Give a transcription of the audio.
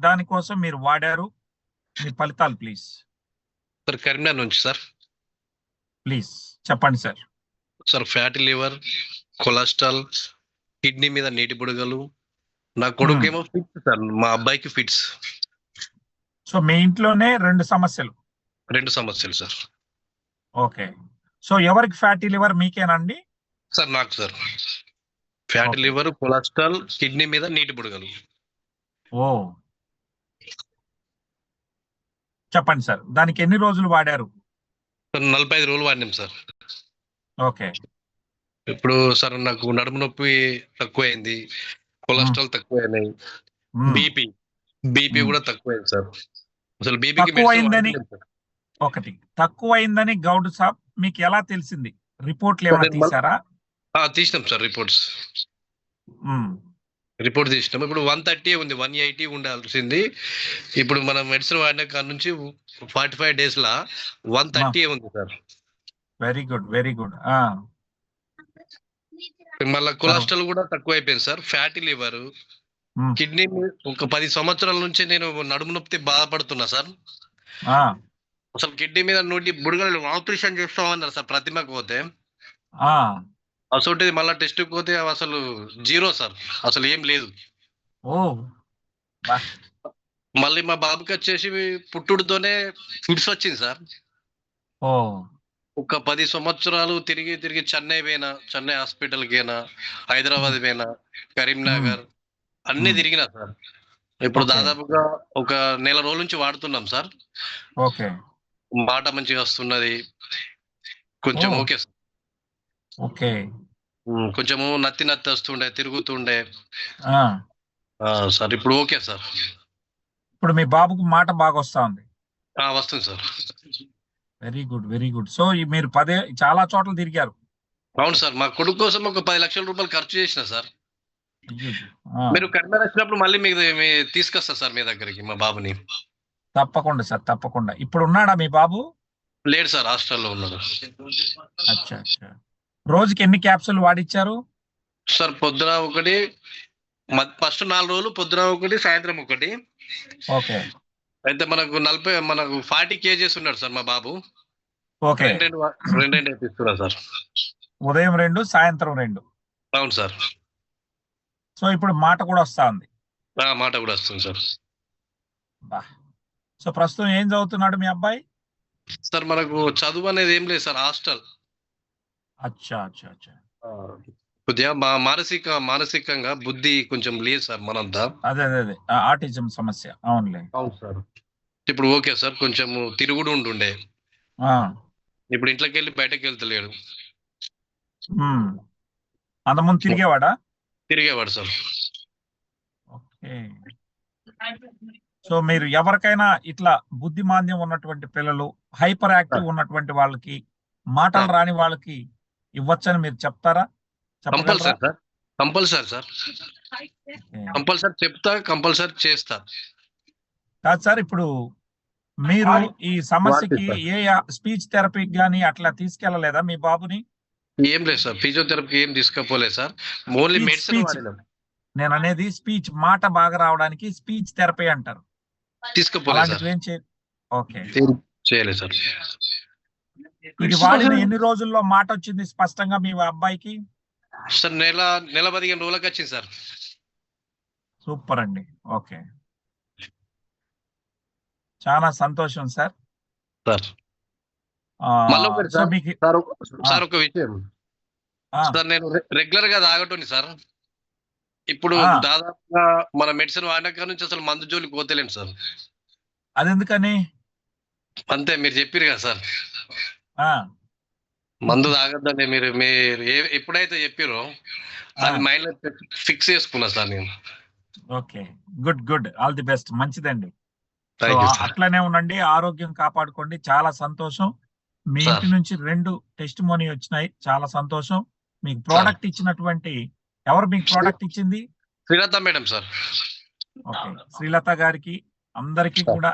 దానికోసం మీరు వాడారు? మీ ఫలితాలు ప్లీజ్. సార్ కరీంనగర్ నుంచి సార్. ప్లీజ్ చెప్పండి sir. Sir fatty liver, cholesterol, kidney మీద నీటి బుడగలు. నా కొడుకేమో ఫిట్స్ సార్, మా అబ్బాయికి ఫిట్స్. సో మీ ఇంట్లోనే 2 సమస్యలు. 2 సమస్యలు సార్. ఓకే. సో ఎవరికి ఫ్యాటీ లివర్, మీకేనండి? సార్ నాకు sir. Fatty liver, cholesterol, kidney మీద నీటి బుడగలు. ఓ, చెప్పండి సార్. దానికి ఎన్ని రోజులు వాడారు? 45 రోజులు వాడినాం సార్. ఓకే. ఇప్పుడు సార్ నాకు నడుము నొప్పి తక్కువైంది, కొలెస్ట్రాల్ తక్కువైనాయి, బీపీ కూడా తక్కువైంది సార్. అసలు తక్కువైందని ఒకటి తక్కువైందని గౌడ్ సాబ్ మీకు ఎలా తెలిసింది? రిపోర్ట్లు ఏమైనా తీసారా? తీసినాం సార్ రిపోర్ట్ తీసినాం. ఇప్పుడు 130 ఉంది, 180 ఉండాల్సింది. ఇప్పుడు మనం మెడిసిన్ వాడిన కాడ నుంచి 45 days లా 130 ఉంది sir. Very good, very good. మళ్ళీ కొలెస్ట్రాల్ కూడా తక్కువ అయిపోయింది సార్. ఫ్యాటీ లివర్, కిడ్నీ ఒక 10 సంవత్సరాల నుంచి నేను నడుము నొప్పి బాధపడుతున్నా సార్. అసలు కిడ్నీ మీద నోటి బుడగలు ఆపరేషన్ చేస్తామన్నారు సార్ ప్రతిమకు పోతే. అసలు మళ్ళీ టెస్ట్ పోతే అసలు 0 సార్, అసలు ఏం లేదు. మళ్ళీ మా బాబుకి వచ్చేసి పుట్టుడుతోనే ఫిట్స్ వచ్చింది సార్. ఒక 10 సంవత్సరాలు తిరిగి చెన్నై పోయినా, చెన్నై హాస్పిటల్కి పోయినా, హైదరాబాద్ పోయినా, కరీంనగర్ అన్ని తిరిగినా సార్. ఇప్పుడు దాదాపుగా ఒక నెల రోజుల నుంచి వాడుతున్నాం సార్. ఓకే. మాట మంచిగా వస్తున్నది కొంచెం. Okay sir. ఓకే. కొంచెము నత్తి వస్తుండే, తిరుగుతుండే సార్. ఇప్పుడు ఓకే సార్. ఇప్పుడు మీ బాబుకు మాట బాగా వస్తా ఉంది? వస్తుంది sir. Very good, very good. So మీరు చాలా చోట్ల తిరిగారు? అవును సార్. మా కొడుకు కోసం ఒక 10 లక్షల రూపాయలు ఖర్చు చేసిన సార్. మీరు కరీంనగర్ వచ్చినప్పుడు మళ్ళీ మీకు తీసుకొస్తా సార్ మీ దగ్గరికి మా బాబుని. తప్పకుండా సార్, తప్పకుండా. ఇప్పుడు ఉన్నాడా మీ బాబు? లేడు సార్, హాస్టల్లో ఉన్నాడు. అచ్చా అచ్చా. రోజుకి ఎన్ని క్యాప్సూల్ వాడిచ్చారు సార్? పొద్దున ఒకటి, ఫస్ట్ 4 రోజులు పొద్దున ఒకటి, సాయంత్రం ఒకటి. ఓకే. అయితే మనకు 40 kgs ఉన్నాడు సార్ మా బాబు. ఓకే. 2 ఇస్తున్నా సార్. ఉదయం 2, సాయంత్రం 2. అవును సార్. సో ఇప్పుడు మాట కూడా వస్తా ఉంది? మాట కూడా వస్తుంది సార్. సో ప్రస్తుతం ఏం చదువుతున్నాడు మీ అబ్బాయి? సార్ మనకు చదువు అనేది ఏం లేదు సార్, హాస్టల్. అచ్చా అచ్చా అచ్చా. కొద్దిగా మానసికంగా బుద్ధి కొంచెం లేదు సార్ మనంతా. అదే అదే అదే ఆటిజం సమస్య. అవునులే. అవును సార్. ఇప్పుడు ఓకే సార్, కొంచెం తిరుగుడు ఉంటుండే. ఇప్పుడు ఇంట్లోకి వెళ్ళి బయటకు వెళ్తలేడు. అంతకుముందు తిరిగేవాడా? తిరిగేవాడు సార్. ఓకే. సో మీరు ఎవరికైనా ఇట్లా బుద్ధిమాంద్యం ఉన్నటువంటి పిల్లలు, హైపర్ యాక్టివ్ ఉన్నటువంటి వాళ్ళకి, మాటలు రాని వాళ్ళకి ఇవ్వచ్చని మీరు చెప్తారా? Compulsory sir, compulsory sir, compulsory చెప్తా, కంపల్సరీ చేస్తా. కాదు సార్, ఇప్పుడు మీరు ఈ సమస్యకి ఏ స్పీచ్ థెరపీకి కానీ అట్లా తీసుకెళ్లలేదా మీ బాబుని? ఏం లేదు సార్, ఫిజియోథెరపీ ఏం తీసుకపోలేదు సార్. Only medicine. నేను అనేది స్పీచ్, మాట బాగా రావడానికి స్పీచ్ థెరపీ అంటారు. తీసుకోపోలేదు. ఓకే. చేయలేదు సార్. ఇది వాడిన ఎన్ని రోజుల్లో మాట వచ్చింది స్పష్టంగా మీ అబ్బాయికి? సార్ నెల 15 రోజులకు వచ్చింది సార్. సూపర్ అండి. ఓకే, చాలా సంతోషం సార్. సార్ ఒక విషయం సార్, నేను రెగ్యులర్ గా తాగటోని సార్. ఇప్పుడు దాదాపుగా మన మెడిసిన్ వాడినాక నుంచి అసలు మందు జోలికి పోతలేండి సార్. అదెందుకని? అంతే, మీరు చెప్పారు కదా సార్ మందు తాగద్దని. మీరు ఎప్పుడైతే చెప్పారో అది మైండ్ లో ఫిక్స్ చేసుకున్నా సార్ నేను. Okay, good good, all the best. మంచిదండి. అట్లనే ఉండండి, ఆరోగ్యం కాపాడుకోండి. చాలా సంతోషం. మీ ఇంటి నుంచి 2 టెస్టిమోనీ వచ్చినాయి, చాలా సంతోషం. మీకు ప్రోడక్ట్ ఇచ్చినటువంటి ఎవరు మీకు ప్రోడక్ట్ ఇచ్చింది? Srilatha madam sir. Okay, Srilatha గారికి అందరికీ కూడా